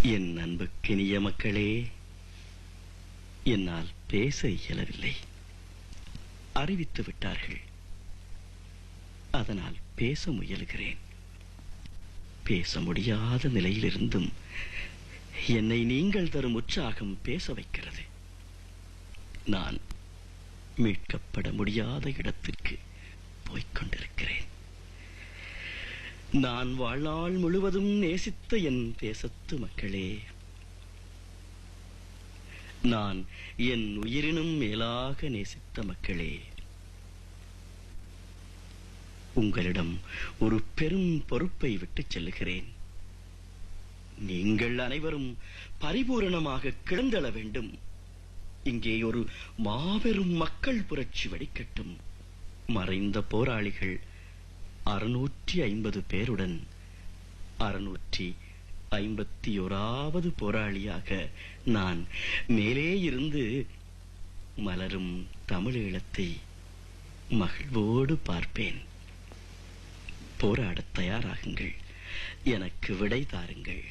என் அன்புக்கினிய மக்களே, என்னால் பேச இயலவில்லை. அறிவித்து விட்டார்கள், அதனால் பேச முயலுகிறேன். பேச முடியாத நிலையிலிருந்தும் என்னை நீங்கள் தரும் உற்சாகம் பேச வைக்கிறது. நான் மீட்கப்பட முடியாத இடத்திற்கு போய்கொண்டிருக்கிறேன். நான் வாழ்நாள் முழுவதும் நேசித்த என் தேசத்து மக்களே, நான் என் உயிரினும் மேலாக நேசித்த மக்களே, உங்களிடம் ஒரு பெரும் பொறுப்பை விட்டுச் செல்லுகிறேன். நீங்கள் அனைவரும் பரிபூரணமாக கிளந்தெழ வேண்டும். இங்கே ஒரு மாபெரும் மக்கள் புரட்சி வெடிக்கட்டும். மறைந்த போராளிகள் 650 பேருடன் 651வது போராளியாக நான் மேலே இருந்து மலரும் தமிழீழத்தை மகிழ்வோடு பார்ப்பேன். போராடத் தயாராகுங்கள், எனக்கு விடை தாருங்கள்.